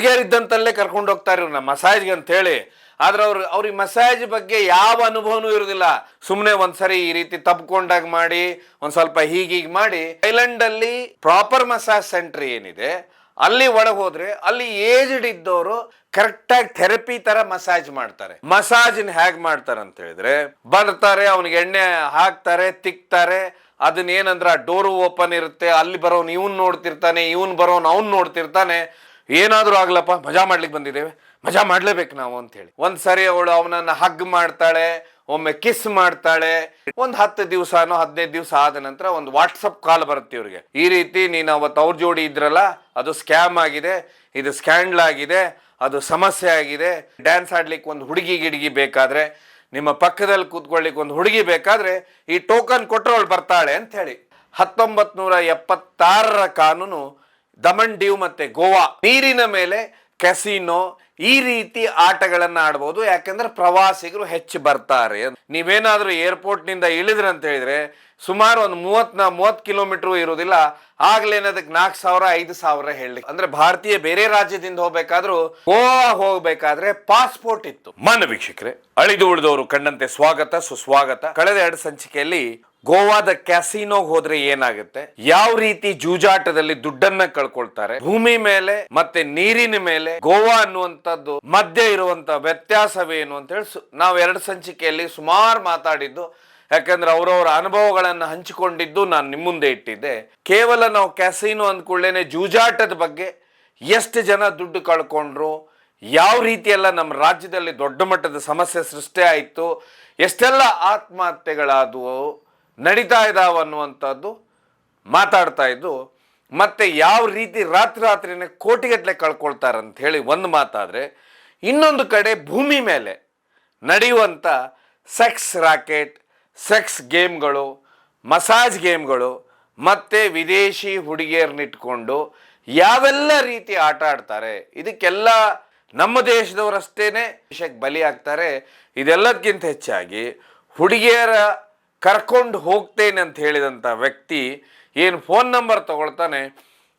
ಹುಡುಗಿಯರಿದ್ದಂತಲ್ಲೇ ಕರ್ಕೊಂಡು ಹೋಗ್ತಾರೆ ಇವ್ರನ್ನ ಮಸಾಜ್ಗೆ ಅಂತ ಹೇಳಿ. ಆದ್ರೆ ಅವ್ರಿಗೆ ಮಸಾಜ್ ಬಗ್ಗೆ ಯಾವ ಅನುಭವನೂ ಇರುವುದಿಲ್ಲ. ಸುಮ್ಮನೆ ಒಂದ್ಸರಿ ಈ ರೀತಿ ತಪ್ಕೊಂಡಾಗ ಮಾಡಿ ಒಂದ್ ಸ್ವಲ್ಪ ಹೀಗೀಗ್ ಮಾಡಿ. ಐಲ್ಯಾಂಡ್ ಅಲ್ಲಿ ಪ್ರಾಪರ್ ಮಸಾಜ್ ಸೆಂಟರ್ ಏನಿದೆ ಅಲ್ಲಿ ಒಳಗೆ ಹೋದ್ರೆ ಅಲ್ಲಿ ಏಜ್ಡ್ ಇದ್ದವರು ಕರೆಕ್ಟ್ ಆಗಿ ಥೆರಪಿ ತರ ಮಸಾಜ್ ಮಾಡ್ತಾರೆ. ಮಸಾಜ್ ಹೇಗ್ ಮಾಡ್ತಾರೆ ಅಂತ ಹೇಳಿದ್ರೆ, ಬರ್ತಾರೆ, ಅವನಿಗೆ ಎಣ್ಣೆ ಹಾಕ್ತಾರೆ, ತಿಕ್ತಾರೆ. ಅದನ್ನ ಏನಂದ್ರೆ ಆ ಡೋರು ಓಪನ್ ಇರುತ್ತೆ, ಅಲ್ಲಿ ಬರೋನ್ ಇವನ್ ನೋಡ್ತಿರ್ತಾನೆ, ಇವನ್ ಬರೋನ್ ಅವ್ನ್ ನೋಡ್ತಿರ್ತಾನೆ. ಏನಾದ್ರೂ ಆಗ್ಲಪ್ಪ, ಮಜಾ ಮಾಡ್ಲಿಕ್ಕೆ ಬಂದಿದ್ದೇವೆ, ಮಜಾ ಮಾಡ್ಲೇಬೇಕು ನಾವು ಅಂತ ಹೇಳಿ ಒಂದ್ಸರಿ ಅವಳು ಅವನನ್ನ ಹಗ್ ಮಾಡ್ತಾಳೆ, ಒಮ್ಮೆ ಕಿಸ್ ಮಾಡ್ತಾಳೆ. ಒಂದ್ 10 ದಿವಸನೋ 15 ದಿವಸ ಆದ ನಂತರ ಒಂದು ವಾಟ್ಸಪ್ ಕಾಲ್ ಬರುತ್ತೆ ಇವ್ರಿಗೆ. ಈ ರೀತಿ ನೀನು ಅವತ್ತು ಅವ್ರ ಜೋಡಿ ಇದ್ರಲ್ಲ, ಅದು ಸ್ಕ್ಯಾಮ್ ಆಗಿದೆ, ಇದು ಸ್ಕ್ಯಾಂಡಲ್ ಆಗಿದೆ, ಅದು ಸಮಸ್ಯೆ ಆಗಿದೆ. ಡ್ಯಾನ್ಸ್ ಆಡ್ಲಿಕ್ಕೆ ಒಂದು ಹುಡುಗಿ ಗಿಡುಗಿ ಬೇಕಾದ್ರೆ, ನಿಮ್ಮ ಪಕ್ಕದಲ್ಲಿ ಕೂತ್ಕೊಳ್ಳಿಕ್ಕೆ ಒಂದು ಹುಡುಗಿ ಬೇಕಾದ್ರೆ ಈ ಟೋಕನ್ ಕೊಟ್ಟರೆ ಅವಳು ಬರ್ತಾಳೆ ಅಂತ ಹೇಳಿ. 1976ರ ಕಾನೂನು ದಮನ್ ಡಿವ್ ಮತ್ತೆ ಗೋವಾ ನೀರಿನ ಮೇಲೆ ಕೆಸಿನೋ ಈ ರೀತಿ ಆಟಗಳನ್ನ ಆಡಬಹುದು. ಯಾಕಂದ್ರೆ ಪ್ರವಾಸಿಗರು ಹೆಚ್ಚು ಬರ್ತಾರೆ. ನೀವೇನಾದ್ರೂ ಏರ್ಪೋರ್ಟ್ ನಿಂದ ಇಳಿದ್ರಿ ಅಂತ ಹೇಳಿದ್ರೆ ಸುಮಾರು ಒಂದು 30 ಕಿಲೋಮೀಟರ್ ಇರುವುದಿಲ್ಲ, ಆಗ್ಲೇನದಕ್ಕೆ 4,000 5,000 ಹೇಳಿ. ಅಂದ್ರೆ ಭಾರತೀಯ ಬೇರೆ ರಾಜ್ಯದಿಂದ ಹೋಗ್ಬೇಕಾದ್ರೂ ಗೋವಾ ಹೋಗ್ಬೇಕಾದ್ರೆ ಪಾಸ್ಪೋರ್ಟ್ ಇತ್ತು. ಮಾನ್ಯ ವೀಕ್ಷಕರೇ, ಅಳಿದು ಉಳಿದವರು ಕಂಡಂತೆ ಸ್ವಾಗತ ಸುಸ್ವಾಗತ. ಕಳೆದ 2 ಸಂಚಿಕೆಯಲ್ಲಿ ಗೋವಾದ ಕ್ಯಾಸಿನೋಗ್ ಹೋದ್ರೆ ಏನಾಗುತ್ತೆ, ಯಾವ ರೀತಿ ಜೂಜಾಟದಲ್ಲಿ ದುಡ್ಡನ್ನ ಕಳ್ಕೊಳ್ತಾರೆ, ಭೂಮಿ ಮೇಲೆ ಮತ್ತೆ ನೀರಿನ ಮೇಲೆ ಗೋವಾ ಅನ್ನುವಂಥದ್ದು ಮಧ್ಯೆ ಇರುವಂತ ವ್ಯತ್ಯಾಸವೇನು ಅಂತ ಹೇಳಿ ನಾವು 2 ಸಂಚಿಕೆಯಲ್ಲಿ ಸುಮಾರು ಮಾತಾಡಿದ್ದು. ಯಾಕಂದ್ರೆ ಅವರವರ ಅನುಭವಗಳನ್ನ ಹಂಚಿಕೊಂಡಿದ್ದು ನಾನು ನಿಮ್ಮ ಮುಂದೆ ಇಟ್ಟಿದ್ದೆ. ಕೇವಲ ನಾವು ಕ್ಯಾಸಿನೋ ಅಂದ್ಕೊಳ್ಳೇನೆ ಜೂಜಾಟದ ಬಗ್ಗೆ ಎಷ್ಟು ಜನ ದುಡ್ಡು ಕಳ್ಕೊಂಡ್ರು, ಯಾವ ರೀತಿ ಎಲ್ಲ ನಮ್ಮ ರಾಜ್ಯದಲ್ಲಿ ದೊಡ್ಡ ಮಟ್ಟದ ಸಮಸ್ಯೆ ಸೃಷ್ಟಿ ಆಯಿತು, ಎಷ್ಟೆಲ್ಲ ಆತ್ಮಹತ್ಯೆಗಳಾದವು, ನಡೀತಾ ಇದ್ದಾವ ಅನ್ನುವಂಥದ್ದು ಮಾತಾಡ್ತಾ ಇದ್ದು. ಮತ್ತೆ ಯಾವ ರೀತಿ ರಾತ್ರಿನೇ ಕೋಟಿಗಟ್ಟಲೆ ಕಳ್ಕೊಳ್ತಾರಂತ ಹೇಳಿ ಒಂದು ಮಾತಾದರೆ, ಇನ್ನೊಂದು ಕಡೆ ಭೂಮಿ ಮೇಲೆ ನಡೆಯುವಂಥ ಸೆಕ್ಸ್ ರಾಕೆಟ್, ಸೆಕ್ಸ್ ಗೇಮ್ಗಳು, ಮಸಾಜ್ ಗೇಮ್ಗಳು, ಮತ್ತೆ ವಿದೇಶಿ ಹುಡುಗಿಯರನ್ನಿಟ್ಕೊಂಡು ಯಾವೆಲ್ಲ ರೀತಿ ಆಟ ಆಡ್ತಾರೆ. ಇದಕ್ಕೆಲ್ಲ ನಮ್ಮ ದೇಶದವರಷ್ಟೇನೆ ವಿಷಯಕ್ಕೆ ಬಲಿ ಆಗ್ತಾರೆ. ಇದೆಲ್ಲದಕ್ಕಿಂತ ಹೆಚ್ಚಾಗಿ ಹುಡುಗಿಯರ ಕರ್ಕೊಂಡು ಹೋಗ್ತೇನೆ ಅಂತ ಹೇಳಿದಂಥ ವ್ಯಕ್ತಿ ಏನು ಫೋನ್ ನಂಬರ್ ತಗೊಳ್ತಾನೆ,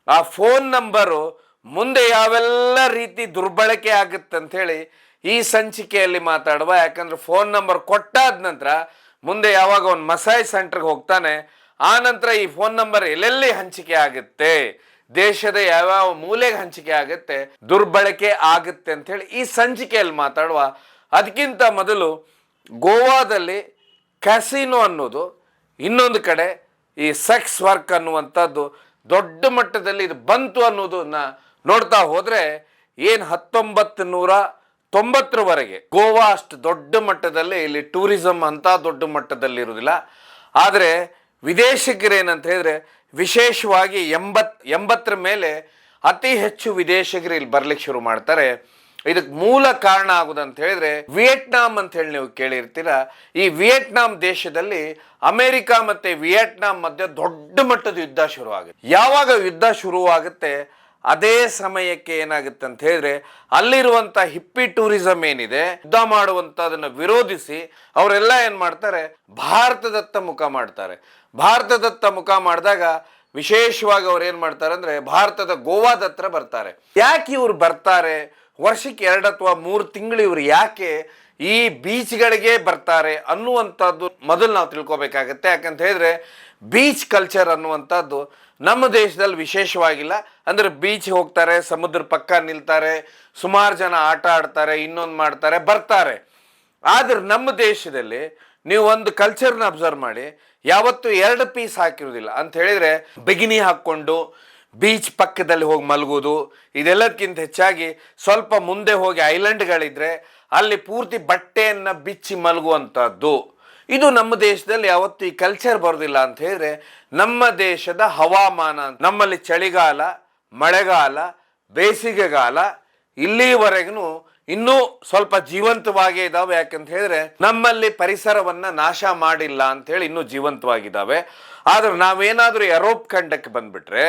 ಆ ಫೋನ್ ನಂಬರು ಮುಂದೆ ಯಾವೆಲ್ಲ ರೀತಿ ದುರ್ಬಳಕೆ ಆಗುತ್ತೆ ಅಂತ ಹೇಳಿ ಈ ಸಂಚಿಕೆಯಲ್ಲಿ ಮಾತಾಡುವ. ಯಾಕಂದ್ರೆ ಫೋನ್ ನಂಬರ್ ಕೊಟ್ಟಾದ ನಂತರ ಮುಂದೆ ಯಾವಾಗ ಒಂದು ಮಸಾಜ್ ಸೆಂಟರ್ಗೆ ಹೋಗ್ತಾನೆ, ಆ ನಂತರ ಈ ಫೋನ್ ನಂಬರ್ ಎಲ್ಲೆಲ್ಲಿ ಹಂಚಿಕೆ ಆಗುತ್ತೆ, ದೇಶದ ಯಾವ್ಯಾವ ಮೂಲೆಗೆ ಹಂಚಿಕೆ ಆಗುತ್ತೆ, ದುರ್ಬಳಕೆ ಆಗುತ್ತೆ ಅಂತ ಹೇಳಿ ಈ ಸಂಚಿಕೆಯಲ್ಲಿ ಮಾತಾಡುವ. ಅದಕ್ಕಿಂತ ಮೊದಲು ಗೋವಾದಲ್ಲಿ ಕ್ಯಾಸಿನೋ ಅನ್ನೋದು, ಇನ್ನೊಂದು ಕಡೆ ಈ ಸೆಕ್ಸ್ ವರ್ಕ್ ಅನ್ನುವಂಥದ್ದು ದೊಡ್ಡ ಮಟ್ಟದಲ್ಲಿ ಇದು ಬಂತು ಅನ್ನೋದನ್ನ ನೋಡ್ತಾ ಹೋದರೆ ಏನು 1990ರವರೆಗೆ ಗೋವಾ ಅಷ್ಟು ದೊಡ್ಡ ಮಟ್ಟದಲ್ಲಿ ಇಲ್ಲಿ ಟೂರಿಸಂ ಅಂತ ದೊಡ್ಡ ಮಟ್ಟದಲ್ಲಿ ಇರುವುದಿಲ್ಲ. ಆದರೆ ವಿದೇಶಿಗರೇನಂತ ಹೇಳಿದ್ರೆ ವಿಶೇಷವಾಗಿ 80ರ ಮೇಲೆ ಅತಿ ಹೆಚ್ಚು ವಿದೇಶಿಗರು ಇಲ್ಲಿ ಬರ್ಲಿಕ್ಕೆ ಶುರು ಮಾಡ್ತಾರೆ. ಇದಕ್ಕೆ ಮೂಲ ಕಾರಣ ಆಗುದಂತ ಹೇಳಿದ್ರೆ ವಿಯೆಟ್ನಾಂ ಅಂತ ಹೇಳಿ ನೀವು ಕೇಳಿರ್ತೀರ. ಈ ವಿಯೆಟ್ನಾಂ ದೇಶದಲ್ಲಿ ಅಮೆರಿಕ ಮತ್ತೆ ವಿಯೆಟ್ನಾಂ ಮಧ್ಯೆ ದೊಡ್ಡ ಮಟ್ಟದ ಯುದ್ಧ ಶುರುವಾಗುತ್ತೆ. ಯಾವಾಗ ಯುದ್ಧ ಶುರುವಾಗುತ್ತೆ ಅದೇ ಸಮಯಕ್ಕೆ ಏನಾಗುತ್ತೆ ಅಂತ ಹೇಳಿದ್ರೆ ಅಲ್ಲಿರುವಂತ ಹಿಪ್ಪಿ ಟೂರಿಸಂ ಏನಿದೆ, ಯುದ್ಧ ಮಾಡುವಂತದನ್ನ ವಿರೋಧಿಸಿ ಅವರೆಲ್ಲ ಏನ್ ಮಾಡ್ತಾರೆ, ಭಾರತದತ್ತ ಮುಖ ಮಾಡ್ತಾರೆ. ಭಾರತದತ್ತ ಮುಖ ಮಾಡಿದಾಗ ವಿಶೇಷವಾಗಿ ಅವ್ರು ಏನ್ ಮಾಡ್ತಾರೆ ಅಂದ್ರೆ ಭಾರತದ ಗೋವಾದ ಹತ್ರ ಬರ್ತಾರೆ. ಯಾಕೆ ಇವ್ರು ಬರ್ತಾರೆ, ವರ್ಷಕ್ಕೆ 2 ಅಥವಾ 3 ತಿಂಗಳು ಇವ್ರು ಯಾಕೆ ಈ ಬೀಚ್ಗಳಿಗೆ ಬರ್ತಾರೆ ಅನ್ನುವಂಥದ್ದು ಮೊದಲು ನಾವು ತಿಳ್ಕೊಬೇಕಾಗತ್ತೆ. ಯಾಕಂತ ಹೇಳಿದ್ರೆ ಬೀಚ್ ಕಲ್ಚರ್ ಅನ್ನುವಂಥದ್ದು ನಮ್ಮ ದೇಶದಲ್ಲಿ ವಿಶೇಷವಾಗಿಲ್ಲ. ಅಂದ್ರೆ ಬೀಚ್ ಹೋಗ್ತಾರೆ, ಸಮುದ್ರ ಪಕ್ಕ ನಿಲ್ತಾರೆ, ಸುಮಾರು ಜನ ಆಟ ಆಡ್ತಾರೆ, ಇನ್ನೊಂದು ಮಾಡ್ತಾರೆ, ಬರ್ತಾರೆ. ಆದ್ರೆ ನಮ್ಮ ದೇಶದಲ್ಲಿ ನೀವು ಒಂದು ಕಲ್ಚರ್ನ ಅಬ್ಸರ್ವ್ ಮಾಡಿ, ಯಾವತ್ತು 2 ಪೀಸ್ ಹಾಕಿರೋದಿಲ್ಲ ಅಂತ ಹೇಳಿದ್ರೆ ಬಿಗಿನಿ ಹಾಕ್ಕೊಂಡು ಬೀಚ್ ಪಕ್ಕದಲ್ಲಿ ಹೋಗಿ ಮಲಗೋದು. ಇದೆಲ್ಲದಕ್ಕಿಂತ ಹೆಚ್ಚಾಗಿ ಸ್ವಲ್ಪ ಮುಂದೆ ಹೋಗಿ ಐಲ್ಯಾಂಡ್ಗಳಿದ್ರೆ ಅಲ್ಲಿ ಪೂರ್ತಿ ಬಟ್ಟೆಯನ್ನ ಬಿಚ್ಚಿ ಮಲಗುವಂಥದ್ದು. ಇದು ನಮ್ಮ ದೇಶದಲ್ಲಿ ಯಾವತ್ತು ಈ ಕಲ್ಚರ್ ಬರೋದಿಲ್ಲ ಅಂತ ಹೇಳಿದ್ರೆ ನಮ್ಮ ದೇಶದ ಹವಾಮಾನ, ನಮ್ಮಲ್ಲಿ ಚಳಿಗಾಲ, ಮಳೆಗಾಲ, ಬೇಸಿಗೆಗಾಲ ಇಲ್ಲಿವರೆಗೂ ಇನ್ನೂ ಸ್ವಲ್ಪ ಜೀವಂತವಾಗೇ ಇದಾವೆ. ಯಾಕಂತ ಹೇಳಿದ್ರೆ ನಮ್ಮಲ್ಲಿ ಪರಿಸರವನ್ನ ನಾಶ ಮಾಡಿಲ್ಲ ಅಂತ ಹೇಳಿ ಇನ್ನೂ ಜೀವಂತವಾಗಿದ್ದಾವೆ. ಆದ್ರೆ ನಾವೇನಾದ್ರೂ ಯುರೋಪ್ ಖಂಡಕ್ಕೆ ಬಂದ್ಬಿಟ್ರೆ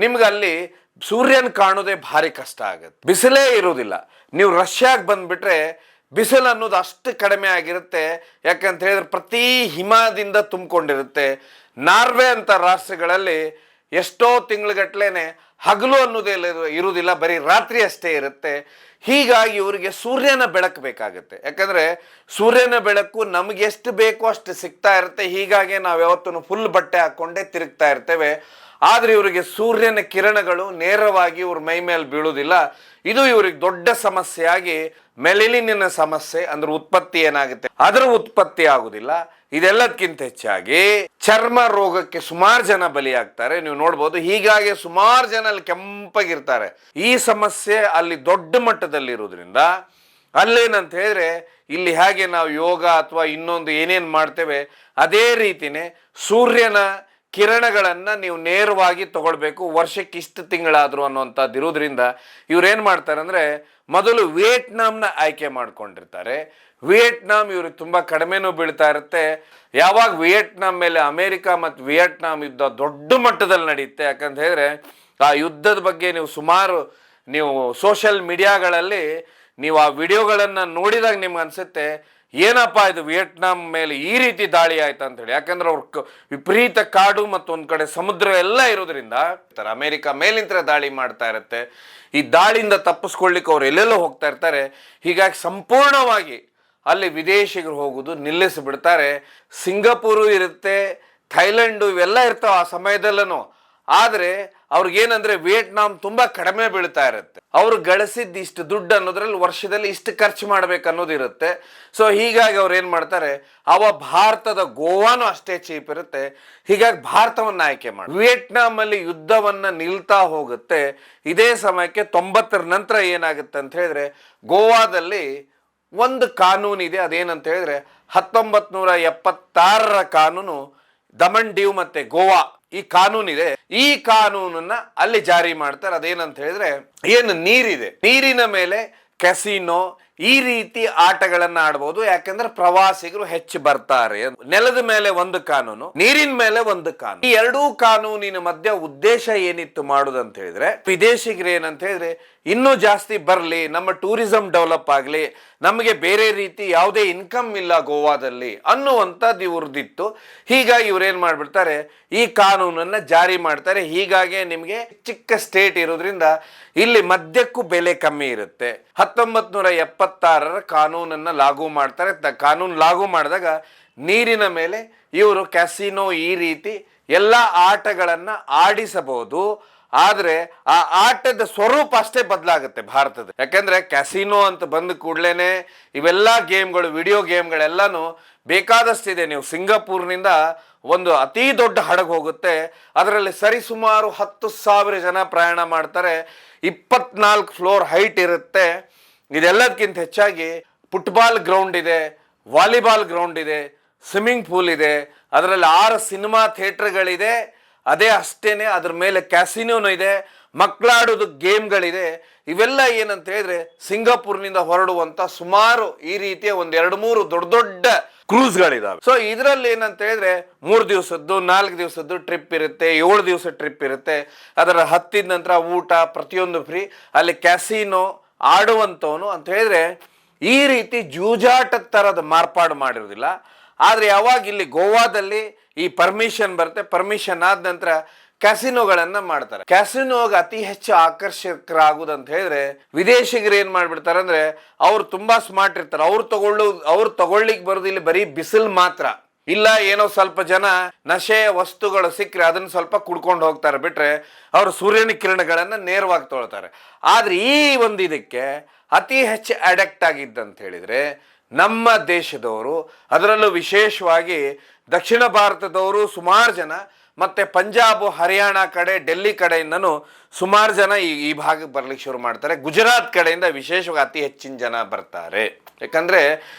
ನಿಮ್ಗಲ್ಲಿ ಸೂರ್ಯನ ಕಾಣೋದೇ ಭಾರಿ ಕಷ್ಟ ಆಗುತ್ತೆ, ಬಿಸಿಲೇ ಇರುವುದಿಲ್ಲ. ನೀವು ರಷ್ಯಾಗೆ ಬಂದ್ಬಿಟ್ರೆ ಬಿಸಿಲು ಅನ್ನೋದು ಅಷ್ಟು ಕಡಿಮೆ ಆಗಿರುತ್ತೆ. ಯಾಕಂತ ಹೇಳಿದ್ರೆ ಪ್ರತಿ ಹಿಮದಿಂದ ತುಂಬಿಕೊಂಡಿರುತ್ತೆ. ನಾರ್ವೆ ಅಂತ ರಾಷ್ಟ್ರಗಳಲ್ಲಿ ಎಷ್ಟೋ ತಿಂಗಳುಗಟ್ಲೆನೆ ಹಗಲು ಅನ್ನೋದೇ ಇರುವುದಿಲ್ಲ, ಬರೀ ರಾತ್ರಿ ಅಷ್ಟೇ ಇರುತ್ತೆ. ಹೀಗಾಗಿ ಇವರಿಗೆ ಸೂರ್ಯನ ಬೆಳಕು ಬೇಕಾಗುತ್ತೆ. ಯಾಕಂದ್ರೆ ಸೂರ್ಯನ ಬೆಳಕು ನಮ್ಗೆ ಎಷ್ಟು ಬೇಕೋ ಅಷ್ಟು ಸಿಗ್ತಾ ಇರುತ್ತೆ. ಹೀಗಾಗಿ ನಾವು ಯಾವತ್ತೂ ಫುಲ್ ಬಟ್ಟೆ ಹಾಕೊಂಡೇ ತಿರುಗ್ತಾ ಇರ್ತೇವೆ. ಆದ್ರೆ ಇವರಿಗೆ ಸೂರ್ಯನ ಕಿರಣಗಳು ನೇರವಾಗಿ ಇವ್ರ ಮೈ ಮೇಲೆ ಬೀಳುವುದಿಲ್ಲ. ಇದು ಇವ್ರಿಗೆ ದೊಡ್ಡ ಸಮಸ್ಯೆಯಾಗಿ ಮೆಲನಿನ್ನ ಸಮಸ್ಯೆ ಅಂದ್ರೆ ಉತ್ಪತ್ತಿ ಏನಾಗುತ್ತೆ, ಅದರ ಉತ್ಪತ್ತಿ ಆಗುದಿಲ್ಲ. ಇದೆಲ್ಲದಕ್ಕಿಂತ ಹೆಚ್ಚಾಗಿ ಚರ್ಮ ರೋಗಕ್ಕೆ ಸುಮಾರು ಜನ ಬಲಿಯಾಗ್ತಾರೆ. ನೀವು ನೋಡ್ಬೋದು. ಹೀಗಾಗಿ ಸುಮಾರು ಜನ ಅಲ್ಲಿ ಕೆಂಪಗಿರ್ತಾರೆ. ಈ ಸಮಸ್ಯೆ ಅಲ್ಲಿ ದೊಡ್ಡ ಮಟ್ಟದಲ್ಲಿ ಇರೋದ್ರಿಂದ ಅಲ್ಲೇನಂತ ಹೇಳಿದ್ರೆ ಇಲ್ಲಿ ಹಾಗೆ ನಾವು ಯೋಗ ಅಥವಾ ಇನ್ನೊಂದು ಏನೇನು ಮಾಡ್ತೇವೆ ಅದೇ ರೀತಿನೇ ಸೂರ್ಯನ ಕಿರಣಗಳನ್ನ ನೀವು ನೇರವಾಗಿ ತಗೊಳ್ಬೇಕು. ವರ್ಷಕ್ಕೆ ಇಷ್ಟು ತಿಂಗಳಾದ್ರು ಅನ್ನುವಂಥದ್ದು ಇರೋದ್ರಿಂದ ಇವ್ರೇನ್ ಮಾಡ್ತಾರೆ ಅಂದ್ರೆ ಮೊದಲು ವಿಯೆಟ್ನಾಂನ ಆಯ್ಕೆ ಮಾಡ್ಕೊಂಡಿರ್ತಾರೆ. ವಿಯೆಟ್ನಾಂ ಇವ್ರಿಗೆ ತುಂಬಾ ಕಡಿಮೆನೂ ಬೀಳ್ತಾ ಇರುತ್ತೆ. ಯಾವಾಗ ವಿಯೆಟ್ನಾಂ ಮೇಲೆ ಅಮೆರಿಕ ಮತ್ತು ವಿಯೆಟ್ನಾಂ ಯುದ್ಧ ದೊಡ್ಡ ಮಟ್ಟದಲ್ಲಿ ನಡೆಯುತ್ತೆ, ಯಾಕಂತ ಹೇಳಿದ್ರೆ ಆ ಯುದ್ಧದ ಬಗ್ಗೆ ನೀವು ಸೋಷಿಯಲ್ ಮೀಡಿಯಾಗಳಲ್ಲಿ ನೀವು ಆ ವಿಡಿಯೋಗಳನ್ನ ನೋಡಿದಾಗ ನಿಮ್ಗೆ ಅನ್ಸುತ್ತೆ ಏನಪ್ಪಾ ಇದು ವಿಯೆಟ್ನಾಂ ಮೇಲೆ ಈ ರೀತಿ ದಾಳಿ ಆಯ್ತು ಅಂತ ಹೇಳಿ. ಯಾಕಂದ್ರೆ ಅವ್ರ ವಿಪರೀತ ಕಾಡು ಮತ್ತು ಒಂದ್ ಕಡೆ ಸಮುದ್ರ ಎಲ್ಲ ಇರೋದ್ರಿಂದ ಅಮೆರಿಕ ಮೇಲಿಂದ ದಾಳಿ ಮಾಡ್ತಾ ಇರುತ್ತೆ. ಈ ದಾಳಿಯಿಂದ ತಪ್ಪಿಸ್ಕೊಳ್ಳಿಕ್ಕೆ ಅವ್ರು ಎಲ್ಲೆಲ್ಲೋ ಹೋಗ್ತಾ ಇರ್ತಾರೆ. ಹೀಗಾಗಿ ಸಂಪೂರ್ಣವಾಗಿ ಅಲ್ಲಿ ವಿದೇಶಿಗರು ಹೋಗುದು ನಿಲ್ಲಿಸಿಬಿಡ್ತಾರೆ. ಸಿಂಗಪೂರು ಇರುತ್ತೆ, ಥೈಲ್ಯಾಂಡು ಇವೆಲ್ಲ ಇರ್ತಾವ ಆ ಸಮಯದಲ್ಲೂ. ಆದ್ರೆ ಅವ್ರಿಗೇನಂದ್ರೆ ವಿಯೆಟ್ನಾಂ ತುಂಬಾ ಕಡಿಮೆ ಬೀಳ್ತಾ ಇರುತ್ತೆ. ಅವ್ರು ಗಳಿಸಿದ್ದು ಇಷ್ಟು ದುಡ್ಡು ಅನ್ನೋದ್ರಲ್ಲಿ ವರ್ಷದಲ್ಲಿ ಇಷ್ಟು ಖರ್ಚು ಮಾಡ್ಬೇಕು ಅನ್ನೋದು ಇರುತ್ತೆ. ಸೊ ಹೀಗಾಗಿ ಅವ್ರು ಏನ್ ಮಾಡ್ತಾರೆ, ಭಾರತದ ಗೋವಾನು ಅಷ್ಟೇ ಚೀಪ್ ಇರುತ್ತೆ. ಹೀಗಾಗಿ ಭಾರತವನ್ನ ಆಯ್ಕೆ ಮಾಡಿ ವಿಯೆಟ್ನಾಂ ಅಲ್ಲಿ ಯುದ್ಧವನ್ನ ನಿಲ್ತಾ ಹೋಗುತ್ತೆ. ಇದೇ ಸಮಯಕ್ಕೆ 90ರ ನಂತರ ಏನಾಗುತ್ತೆ ಅಂತ ಹೇಳಿದ್ರೆ ಗೋವಾದಲ್ಲಿ ಒಂದು ಕಾನೂನು ಇದೆ. ಅದೇನಂತ ಹೇಳಿದ್ರೆ 1976ರ ಕಾನೂನು, ದಮನ್ ಡಿವ್ ಮತ್ತೆ ಗೋವಾ ಈ ಕಾನೂನಿದೆ. ಈ ಕಾನೂನನ್ನ ಅಲ್ಲಿ ಜಾರಿ ಮಾಡ್ತಾರೆ. ಅದೇನಂತ ಹೇಳಿದ್ರೆ ಏನು ನೀರಿದೆ, ನೀರಿನ ಮೇಲೆ ಕೆಸಿನೋ ಈ ರೀತಿ ಆಟಗಳನ್ನ ಆಡಬಹುದು. ಯಾಕಂದ್ರೆ ಪ್ರವಾಸಿಗರು ಹೆಚ್ಚು ಬರ್ತಾರೆ. ನೆಲದ ಮೇಲೆ ಒಂದು ಕಾನೂನು, ನೀರಿನ ಮೇಲೆ ಒಂದು ಕಾನೂನು. ಈ ಎರಡೂ ಕಾನೂನಿನ ಮಧ್ಯ ಉದ್ದೇಶ ಏನಿತ್ತು ಮಾಡುದಂತ ಹೇಳಿದ್ರೆ ವಿದೇಶಿಗರು ಏನಂತ ಹೇಳಿದ್ರೆ ಇನ್ನೂ ಜಾಸ್ತಿ ಬರ್ಲಿ, ನಮ್ಮ ಟೂರಿಸಂ ಡೆವಲಪ್ ಆಗ್ಲಿ, ನಮಗೆ ಬೇರೆ ರೀತಿ ಯಾವುದೇ ಇನ್ಕಮ್ ಇಲ್ಲ ಗೋವಾದಲ್ಲಿ ಅನ್ನುವಂಥದ್ದು ಇವ್ರದ್ದಿತ್ತು. ಹೀಗಾಗಿ ಇವ್ರೇನ್ ಮಾಡ್ಬಿಡ್ತಾರೆ, ಈ ಕಾನೂನನ್ನ ಜಾರಿ ಮಾಡ್ತಾರೆ. ಹೀಗಾಗಿ ನಿಮಗೆ ಚಿಕ್ಕ ಸ್ಟೇಟ್ ಇರೋದ್ರಿಂದ ಇಲ್ಲಿ ಮದ್ಯಕ್ಕೂ ಬೆಲೆ ಕಮ್ಮಿ ಇರುತ್ತೆ. 1976ರ ಕಾನೂನನ್ನ ಲಾಗು ಮಾಡ್ತಾರೆ. ಕಾನೂನು ಲಾಗು ಮಾಡಿದಾಗ ನೀರಿನ ಮೇಲೆ ಇವರು ಕ್ಯಾಸಿನೋ ಈ ರೀತಿ ಎಲ್ಲ ಆಟಗಳನ್ನ ಆಡಿಸಬಹುದು. ಆದ್ರೆ ಆ ಆಟದ ಸ್ವರೂಪ ಅಷ್ಟೇ ಬದಲಾಗುತ್ತೆ ಭಾರತದ. ಯಾಕಂದ್ರೆ ಕ್ಯಾಸಿನೋ ಅಂತ ಬಂದ ಕೂಡ್ಲೇನೆ ಇವೆಲ್ಲ ಗೇಮ್ಗಳು, ವಿಡಿಯೋ ಗೇಮ್ಗಳೆಲ್ಲಾನು ಬೇಕಾದಷ್ಟಿದೆ. ನೀವು ಸಿಂಗಪೂರ್ನಿಂದ ಒಂದು ಅತಿ ದೊಡ್ಡ ಹಡಗು ಹೋಗುತ್ತೆ, ಅದರಲ್ಲಿ ಸರಿಸುಮಾರು 10,000 ಜನ ಪ್ರಯಾಣ ಮಾಡ್ತಾರೆ. 24 ಫ್ಲೋರ್ ಹೈಟ್ ಇರುತ್ತೆ. ಇದೆಲ್ಲದಕ್ಕಿಂತ ಹೆಚ್ಚಾಗಿ ಫುಟ್ಬಾಲ್ ಗ್ರೌಂಡ್ ಇದೆ, ವಾಲಿಬಾಲ್ ಗ್ರೌಂಡ್ ಇದೆ, ಸ್ವಿಮ್ಮಿಂಗ್ ಪೂಲ್ ಇದೆ, ಅದರಲ್ಲಿ 6 ಸಿನಿಮಾ ಥಿಯೇಟರ್ಗಳಿದೆ. ಅದೇ ಅಷ್ಟೇನೆ ಅದ್ರ ಮೇಲೆ ಕ್ಯಾಸಿನೋನು ಇದೆ, ಮಕ್ಕಳಾಡೋದು ಗೇಮ್ಗಳಿದೆ. ಇವೆಲ್ಲ ಏನಂತ ಹೇಳಿದ್ರೆ ಸಿಂಗಾಪುರ್ನಿಂದ ಹೊರಡುವಂತ ಸುಮಾರು ಈ ರೀತಿಯ 1-2-3 ದೊಡ್ಡ ದೊಡ್ಡ ಕ್ರೂಸ್ಗಳಿದಾವೆ. ಸೊ ಇದರಲ್ಲಿ ಏನಂತ ಹೇಳಿದ್ರೆ 3 ದಿವಸದ್ದು 4 ದಿವಸದ್ದು ಟ್ರಿಪ್ ಇರುತ್ತೆ, 7 ದಿವಸ ಟ್ರಿಪ್ ಇರುತ್ತೆ. ಅದರ ಹತ್ತಿದ ನಂತರ ಊಟ ಪ್ರತಿಯೊಂದು ಫ್ರೀ. ಅಲ್ಲಿ ಕ್ಯಾಸಿನೋ ಆಡುವಂತವನು ಅಂತ ಹೇಳಿದ್ರೆ ಈ ರೀತಿ ಜೂಜಾಟದ ತರದ ಮಾರ್ಪಾಡು ಮಾಡಿರೋದಿಲ್ಲ. ಆದ್ರೆ ಯಾವಾಗ ಇಲ್ಲಿ ಗೋವಾದಲ್ಲಿ ಈ ಪರ್ಮಿಷನ್ ಬರುತ್ತೆ, ಪರ್ಮಿಷನ್ ಆದ ನಂತರ ಕ್ಯಾಸಿನೋಗಳನ್ನ ಮಾಡ್ತಾರೆ. ಕ್ಯಾಸಿನೋಗೆ ಅತಿ ಹೆಚ್ಚು ಆಕರ್ಷಕರಾಗುದಂತ ಹೇಳಿದ್ರೆ ವಿದೇಶಿಗರು ಏನ್ ಮಾಡ್ಬಿಡ್ತಾರೆ ಅಂದ್ರೆ ಅವ್ರು ತುಂಬಾ ಸ್ಮಾರ್ಟ್ ಇರ್ತಾರೆ. ಅವ್ರು ತಗೊಳ್ಳಿಕ್ ಬರೋದು ಇಲ್ಲಿ ಬರೀ ಬಿಸಿಲು ಮಾತ್ರ ಇಲ್ಲ, ಏನೋ ಸ್ವಲ್ಪ ಜನ ನಶೆಯ ವಸ್ತುಗಳು ಸಿಕ್ಕರೆ ಅದನ್ನ ಸ್ವಲ್ಪ ಕುಡ್ಕೊಂಡು ಹೋಗ್ತಾರೆ. ಬಿಟ್ರೆ ಅವರು ಸೂರ್ಯನ ಕಿರಣಗಳನ್ನ ನೇರವಾಗಿ ತೊಳ್ತಾರೆ. ಆದ್ರೆ ಈ ಒಂದು ಇದಕ್ಕೆ ಅತಿ ಹೆಚ್ಚು ಅಡಕ್ಟ್ ಆಗಿದ್ದಂತ ಹೇಳಿದ್ರೆ ನಮ್ಮ ದೇಶದವರು, ಅದರಲ್ಲೂ ವಿಶೇಷವಾಗಿ ದಕ್ಷಿಣ ಭಾರತದವರು ಸುಮಾರು ಜನ, ಮತ್ತೆ ಪಂಜಾಬ್ ಹರಿಯಾಣ ಕಡೆ ಡೆಲ್ಲಿ ಕಡೆಯಿಂದನೂ ಸುಮಾರು ಜನ ಈ ಭಾಗಕ್ಕೆ ಬರ್ಲಿಕ್ಕೆ ಶುರು ಮಾಡ್ತಾರೆ. ಗುಜರಾತ್ ಕಡೆಯಿಂದ ವಿಶೇಷವಾಗಿ ಅತಿ ಹೆಚ್ಚಿನ ಜನ ಬರ್ತಾರೆ. ಯಾಕಂದ್ರೆ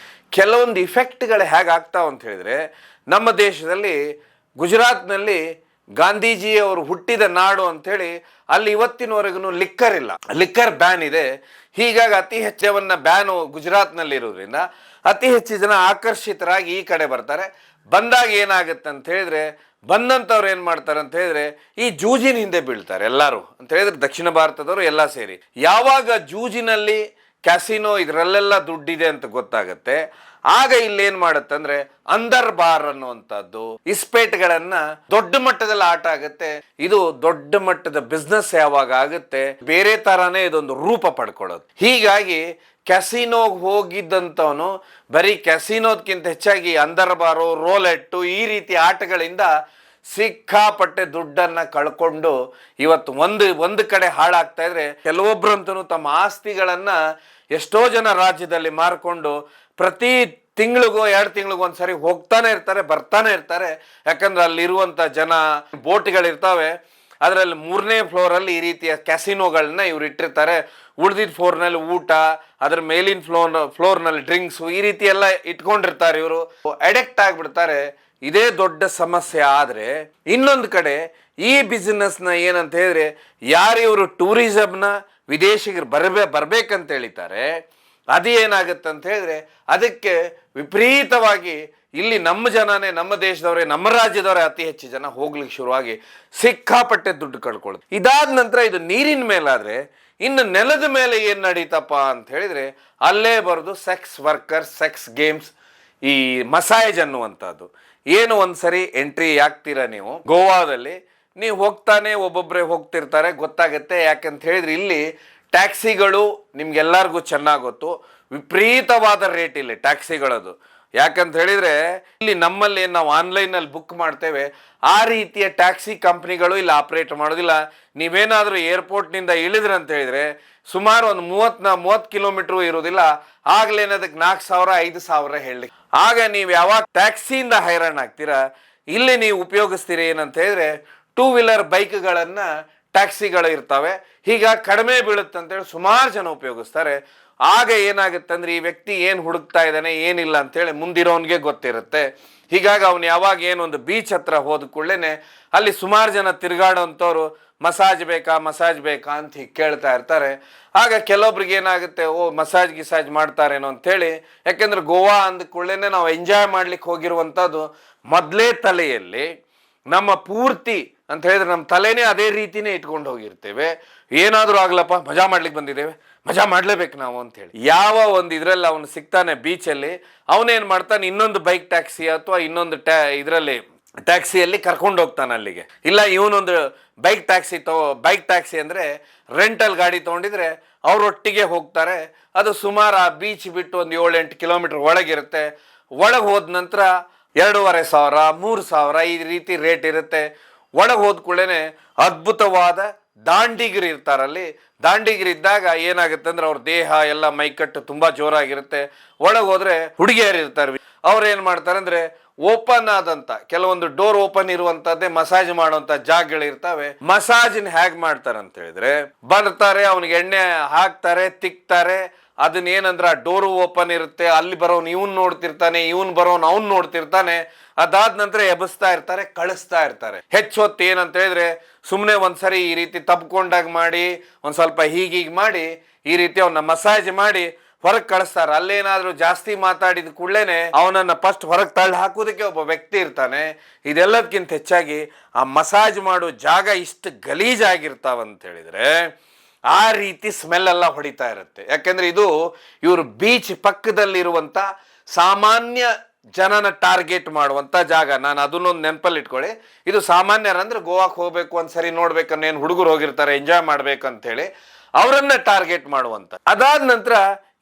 ಕೆಲವೊಂದು ಇಫೆಕ್ಟ್ಗಳು ಹೇಗಾಗ್ತಾವ ಅಂತ ಹೇಳಿದ್ರೆ ನಮ್ಮ ದೇಶದಲ್ಲಿ ಗುಜರಾತ್ನಲ್ಲಿ ಗಾಂಧೀಜಿ ಅವರು ಹುಟ್ಟಿದ ನಾಡು ಅಂಥೇಳಿ ಅಲ್ಲಿ ಇವತ್ತಿನವರೆಗೂ ಲಿಕ್ಕರ್ ಇಲ್ಲ, ಲಿಕ್ಕರ್ ಬ್ಯಾನ್ ಇದೆ. ಹೀಗಾಗಿ ಅತಿ ಹೆಚ್ಚವನ್ನ ಬ್ಯಾನು ಗುಜರಾತ್ನಲ್ಲಿ ಇರೋದ್ರಿಂದ ಅತಿ ಹೆಚ್ಚು ಜನ ಆಕರ್ಷಿತರಾಗಿ ಈ ಕಡೆ ಬರ್ತಾರೆ. ಬಂದಾಗ ಏನಾಗುತ್ತೆ ಅಂತ ಹೇಳಿದ್ರೆ ಬಂದಂಥವ್ರು ಏನು ಮಾಡ್ತಾರೆ ಅಂತ ಹೇಳಿದ್ರೆ ಈ ಜೂಜಿನ ಹಿಂದೆ ಬೀಳ್ತಾರೆ ಎಲ್ಲರೂ ಅಂತ ಹೇಳಿದ್ರೆ ದಕ್ಷಿಣ ಭಾರತದವರು ಎಲ್ಲ ಸೇರಿ. ಯಾವಾಗ ಜೂಜಿನಲ್ಲಿ ಕ್ಯಾಸಿನೋ ಇದರಲ್ಲೆಲ್ಲ ದುಡ್ಡಿದೆ ಅಂತ ಗೊತ್ತಾಗತ್ತೆ. ಆಗ ಇಲ್ಲೇನ್ ಮಾಡುತ್ತಂದ್ರೆ ಅಂದರ್ ಬಾರ್ ಅನ್ನುವಂಥದ್ದು, ಇಸ್ಪೇಟ್ಗಳನ್ನ ದೊಡ್ಡ ಮಟ್ಟದಲ್ಲಿ ಆಟ ಆಗುತ್ತೆ. ಇದು ದೊಡ್ಡ ಮಟ್ಟದ ಬಿಸ್ನೆಸ್ ಯಾವಾಗ ಆಗುತ್ತೆ, ಬೇರೆ ತರಾನೇ ಇದೊಂದು ರೂಪ ಪಡ್ಕೊಳ್ಳೋದು. ಹೀಗಾಗಿ ಕ್ಯಾಸಿನೋಗ್ ಹೋಗಿದ್ದಂಥವನು ಬರೀ ಕ್ಯಾಸಿನೋದ್ಕಿಂತ ಹೆಚ್ಚಾಗಿ ಅಂದರ್ ಬಾರು, ರೋಲೆಟ್ಟು ಈ ರೀತಿ ಆಟಗಳಿಂದ ಸಿಕ್ಕಾಪಟ್ಟೆ ದುಡ್ಡನ್ನ ಕಳ್ಕೊಂಡು ಇವತ್ತು ಒಂದು ಕಡೆ ಹಾಳಾಗ್ತಾ ಇದ್ರೆ, ಕೆಲವೊಬ್ರಂತೂ ತಮ್ಮ ಆಸ್ತಿಗಳನ್ನ ಎಷ್ಟೋ ಜನ ರಾಜ್ಯದಲ್ಲಿ ಮಾರ್ಕೊಂಡು ಪ್ರತಿ ತಿಂಗಳಿಗೋ 2 ತಿಂಗಳಿಗೋ ಒಂದ್ಸರಿ ಹೋಗ್ತಾನೆ ಇರ್ತಾರೆ, ಬರ್ತಾನೆ ಇರ್ತಾರೆ. ಯಾಕಂದ್ರೆ ಅಲ್ಲಿರುವಂತ ಜನ ಬೋಟ್ಗಳಿರ್ತಾವೆ, ಅದರಲ್ಲಿ 3ನೇ ಫ್ಲೋರಲ್ಲಿ ಈ ರೀತಿಯ ಕ್ಯಾಸಿನೋಗಳನ್ನ ಇವ್ರು ಇಟ್ಟಿರ್ತಾರೆ. ಉಳಿದಿದ್ದ ಫ್ಲೋರ್ನಲ್ಲಿ ಊಟ, ಅದ್ರ ಮೇಲಿನ ಫ್ಲೋರ್ನಲ್ಲಿ ಡ್ರಿಂಕ್ಸು, ಈ ರೀತಿ ಎಲ್ಲ ಇಟ್ಕೊಂಡಿರ್ತಾರೆ. ಇವರು ಅಡಿಕ್ಟ್ ಆಗ್ಬಿಡ್ತಾರೆ. ಇದೇ ದೊಡ್ಡ ಸಮಸ್ಯೆ. ಆದ್ರೆ ಇನ್ನೊಂದು ಕಡೆ ಈ ಬಿಸಿನೆಸ್ನ ಏನಂತ ಹೇಳಿದ್ರೆ, ಯಾರು ಇವರು ಟೂರಿಸಂನ ವಿದೇಶಿಗರು ಬರ್ಬೇಕಂತ ಹೇಳಿದ್ದಾರೆ, ಅದು ಏನಾಗುತ್ತೆ ಅಂತ ಹೇಳಿದ್ರೆ ಅದಕ್ಕೆ ವಿಪರೀತವಾಗಿ ಇಲ್ಲಿ ನಮ್ಮ ಜನನೇ, ನಮ್ಮ ದೇಶದವರೇ, ನಮ್ಮ ರಾಜ್ಯದವರೇ ಅತಿ ಹೆಚ್ಚು ಜನ ಹೋಗ್ಲಿಕ್ಕೆ ಶುರುವಾಗಿ ಸಿಕ್ಕಾಪಟ್ಟೆ ದುಡ್ಡು ಕಳ್ಕೊಳ್ಳೋದು. ಇದಾದ ನಂತರ ಇದು ನೀರಿನ ಮೇಲಾದ್ರೆ ಇನ್ನು ನೆಲದ ಮೇಲೆ ಏನ್ ನಡೀತಪ್ಪ ಅಂತ ಹೇಳಿದ್ರೆ ಅಲ್ಲೇ ಬರೋದು ಸೆಕ್ಸ್ ವರ್ಕರ್ಸ್, ಸೆಕ್ಸ್ ಗೇಮ್ಸ್, ಈ ಮಸಾಜ್ ಅನ್ನುವಂಥದ್ದು. ಏನು ಒಂದ್ಸರಿ ಎಂಟ್ರಿ ಆಗ್ತೀರಾ ನೀವು ಗೋವಾದಲ್ಲಿ, ನೀವು ಹೋಗ್ತಾನೆ ಒಬ್ಬೊಬ್ಬರೇ ಹೋಗ್ತಿರ್ತಾರೆ, ಗೊತ್ತಾಗುತ್ತೆ. ಯಾಕಂತ ಹೇಳಿದ್ರೆ ಇಲ್ಲಿ ಟ್ಯಾಕ್ಸಿಗಳು ನಿಮ್ಗೆಲ್ಲರಿಗೂ ಚೆನ್ನಾಗಿ ಗೊತ್ತು, ವಿಪರೀತವಾದ ರೇಟ್ ಇಲ್ಲಿ ಟ್ಯಾಕ್ಸಿಗಳದು. ಯಾಕಂತ ಹೇಳಿದ್ರೆ ಇಲ್ಲಿ ನಮ್ಮಲ್ಲಿ ನಾವು ಆನ್ಲೈನಲ್ಲಿ ಬುಕ್ ಮಾಡ್ತೇವೆ, ಆ ರೀತಿಯ ಟ್ಯಾಕ್ಸಿ ಕಂಪ್ನಿಗಳು ಇಲ್ಲಿ ಆಪರೇಟ್ ಮಾಡೋದಿಲ್ಲ. ನೀವೇನಾದರೂ ಏರ್ಪೋರ್ಟ್ನಿಂದ ಇಳಿದ್ರಿ ಅಂತ ಹೇಳಿದ್ರೆ ಸುಮಾರು ಒಂದು 30 ಕಿಲೋಮೀಟರ್ ಇರೋದಿಲ್ಲ, ಆಗ್ಲೇನೆ ಅದಕ್ಕೆ 4,000 5,000 ಹೇಳಿ. ಆಗ ನೀವು ಯಾವಾಗ ಟ್ಯಾಕ್ಸಿಯಿಂದ ಹೈರಾಣ ಆಗ್ತೀರಾ, ಇಲ್ಲಿ ನೀವು ಉಪಯೋಗಿಸ್ತೀರಿ ಏನಂತ ಹೇಳಿದ್ರೆ 2 ವೀಲರ್ ಬೈಕ್ಗಳನ್ನ ಟ್ಯಾಕ್ಸಿಗಳು ಇರ್ತವೆ, ಹೀಗಾಗಿ ಕಡಿಮೆ ಬೀಳುತ್ತೆ ಅಂತೇಳಿ ಸುಮಾರು ಜನ ಉಪಯೋಗಿಸ್ತಾರೆ. ಆಗ ಏನಾಗುತ್ತೆ ಅಂದ್ರೆ ಈ ವ್ಯಕ್ತಿ ಏನು ಹುಡುಕ್ತಾ ಇದ್ದಾನೆ ಏನಿಲ್ಲ ಅಂತೇಳಿ ಮುಂದಿರೋನ್ಗೆ ಗೊತ್ತಿರುತ್ತೆ. ಹೀಗಾಗಿ ಅವನು ಯಾವಾಗ ಏನೊಂದು ಬೀಚ್ ಹತ್ರ ಹೋದ ಕೂಡಲೇ ಅಲ್ಲಿ ಸುಮಾರು ಜನ ತಿರುಗಾಡೋಂಥವ್ರು ಮಸಾಜ್ ಬೇಕಾ ಅಂತ ಹೀಗೆ ಕೇಳ್ತಾ ಇರ್ತಾರೆ. ಆಗ ಕೆಲವೊಬ್ರಿಗೆ ಏನಾಗುತ್ತೆ, ಮಸಾಜ್ ಮಾಡ್ತಾರೇನೋ ಅಂತೇಳಿ. ಯಾಕೆಂದ್ರೆ ಗೋವಾ ಅಂದ ಕೂಡಲೇ ನಾವು ಎಂಜಾಯ್ ಮಾಡ್ಲಿಕ್ಕೆ ಹೋಗಿರುವಂಥದ್ದು ಮೊದಲೇ ತಲೆಯಲ್ಲಿ ನಮ್ಮ ಪೂರ್ತಿ ಅಂತ ಹೇಳಿದ್ರೆ ನಮ್ಮ ತಲೆನೇ ಅದೇ ರೀತಿನೇ ಇಟ್ಕೊಂಡು ಹೋಗಿರ್ತೇವೆ. ಏನಾದರೂ ಆಗ್ಲಪ್ಪ ಮಜಾ ಮಾಡ್ಲಿಕ್ಕೆ ಬಂದಿದ್ದೇವೆ, ಮಜಾ ಮಾಡ್ಲೇಬೇಕು ನಾವು ಅಂತ ಹೇಳಿ. ಯಾವ ಒಂದು ಇದ್ರಲ್ಲಿ ಅವನು ಸಿಗ್ತಾನೆ ಬೀಚಲ್ಲಿ, ಅವನೇನ್ ಮಾಡ್ತಾನೆ, ಇನ್ನೊಂದು ಬೈಕ್ ಟ್ಯಾಕ್ಸಿ ಅಥವಾ ಇನ್ನೊಂದು ಇದರಲ್ಲಿ ಟ್ಯಾಕ್ಸಿಯಲ್ಲಿ ಕರ್ಕೊಂಡು ಹೋಗ್ತಾನೆ ಅಲ್ಲಿಗೆ. ಇಲ್ಲ ಇವನೊಂದು ಬೈಕ್ ಟ್ಯಾಕ್ಸಿ ಅಂದ್ರೆ ರೆಂಟಲ್ ಗಾಡಿ ತಗೊಂಡಿದ್ರೆ ಅವರೊಟ್ಟಿಗೆ ಹೋಗ್ತಾರೆ. ಅದು ಸುಮಾರು ಆ ಬೀಚ್ ಬಿಟ್ಟು ಒಂದು 7-8 ಕಿಲೋಮೀಟರ್ ಒಳಗಿರುತ್ತೆ. ಒಳಗೆ ಹೋದ ನಂತರ 2,500 3,000 ಈ ರೀತಿ ರೇಟ್ ಇರುತ್ತೆ. ಒಳಗೆ ಹೋದ ಕೂಡಲೇ ಅದ್ಭುತವಾದ ದಾಂಡಿಗರು ಇರ್ತಾರಲ್ಲಿ. ದಾಂಡಿಗರು ಇದ್ದಾಗ ಏನಾಗುತ್ತೆ ಅಂದ್ರೆ ಅವ್ರ ದೇಹ ಎಲ್ಲ ಮೈಕಟ್ಟು ತುಂಬಾ ಜೋರಾಗಿರುತ್ತೆ. ಒಳಗೆ ಹೋದ್ರೆ ಹುಡುಗಿಯರು ಇರ್ತಾರೆ, ಅವ್ರು ಏನ್ ಮಾಡ್ತಾರೆ ಅಂದ್ರೆ ಓಪನ್ ಆದಂತ ಕೆಲವೊಂದು ಡೋರ್ ಓಪನ್ ಇರುವಂತದ್ದೇ ಮಸಾಜ್ ಮಾಡುವಂತ ಜಾಗಗಳಿರ್ತವೆ. ಮಸಾಜ್ನ ಹೇಗ್ ಮಾಡ್ತಾರೆ ಅಂತ ಹೇಳಿದ್ರೆ, ಬರ್ತಾರೆ, ಅವನಿಗೆ ಎಣ್ಣೆ ಹಾಕ್ತಾರೆ, ತಿಕ್ತಾರೆ. ಅದನ್ನ ಏನಂದ್ರೆ ಆ ಡೋರು ಓಪನ್ ಇರುತ್ತೆ, ಅಲ್ಲಿ ಬರೋನು ಇವನ್ ನೋಡ್ತಿರ್ತಾನೆ, ಇವನ್ ಬರೋನು ಅವ್ನ್ ನೋಡ್ತಿರ್ತಾನೆ. ಅದಾದ ನಂತರ ಎಬ್ಬಿಸ್ತಾ ಇರ್ತಾರೆ, ಕಳಿಸ್ತಾ ಇರ್ತಾರೆ. ಹೆಚ್ಚೊತ್ತು ಏನಂತ ಹೇಳಿದ್ರೆ ಸುಮ್ಮನೆ ಒಂದ್ಸರಿ ಈ ರೀತಿ ತಬ್ಕೊಂಡಾಗ ಮಾಡಿ, ಒಂದ್ ಸ್ವಲ್ಪ ಹೀಗೀಗ್ ಮಾಡಿ ಈ ರೀತಿ ಅವನ್ನ ಮಸಾಜ್ ಮಾಡಿ ಹೊರಗೆ ಕಳಿಸ್ತಾರೆ. ಅಲ್ಲೇನಾದ್ರೂ ಜಾಸ್ತಿ ಮಾತಾಡಿದ ಕೂಡಲೇನೆ ಅವನನ್ನ ಫಸ್ಟ್ ಹೊರಗೆ ತಳ್ಳಿ ಹಾಕೋದಕ್ಕೆ ಒಬ್ಬ ವ್ಯಕ್ತಿ ಇರ್ತಾನೆ. ಇದೆಲ್ಲದಕ್ಕಿಂತ ಹೆಚ್ಚಾಗಿ ಆ ಮಸಾಜ್ ಮಾಡೋ ಜಾಗ ಇಷ್ಟು ಗಲೀಜಾಗಿರ್ತಾವಂತ ಹೇಳಿದ್ರೆ ಆ ರೀತಿ ಸ್ಮೆಲ್ ಎಲ್ಲ ಹೊಡಿತಾ ಇರುತ್ತೆ. ಯಾಕೆಂದ್ರೆ ಇದು ಇವರು ಬೀಚ್ ಪಕ್ಕದಲ್ಲಿರುವಂತ ಸಾಮಾನ್ಯ ಜನನ ಟಾರ್ಗೆಟ್ ಮಾಡುವಂತ ಜಾಗ. ನಾನು ಅದನ್ನೊಂದು ನೆನಪಲ್ಲಿ ಇಟ್ಕೊಳ್ಳಿ. ಇದು ಸಾಮಾನ್ಯರಂದ್ರೆ ಗೋವಾಕ್ಕೆ ಹೋಗ್ಬೇಕು, ಒಂದ್ಸರಿ ನೋಡ್ಬೇಕನ್ನೇನು ಹುಡುಗರು ಹೋಗಿರ್ತಾರೆ, ಎಂಜಾಯ್ ಮಾಡ್ಬೇಕಂತ ಹೇಳಿ ಅವರನ್ನ ಟಾರ್ಗೆಟ್ ಮಾಡುವಂತ. ಅದಾದ ನಂತರ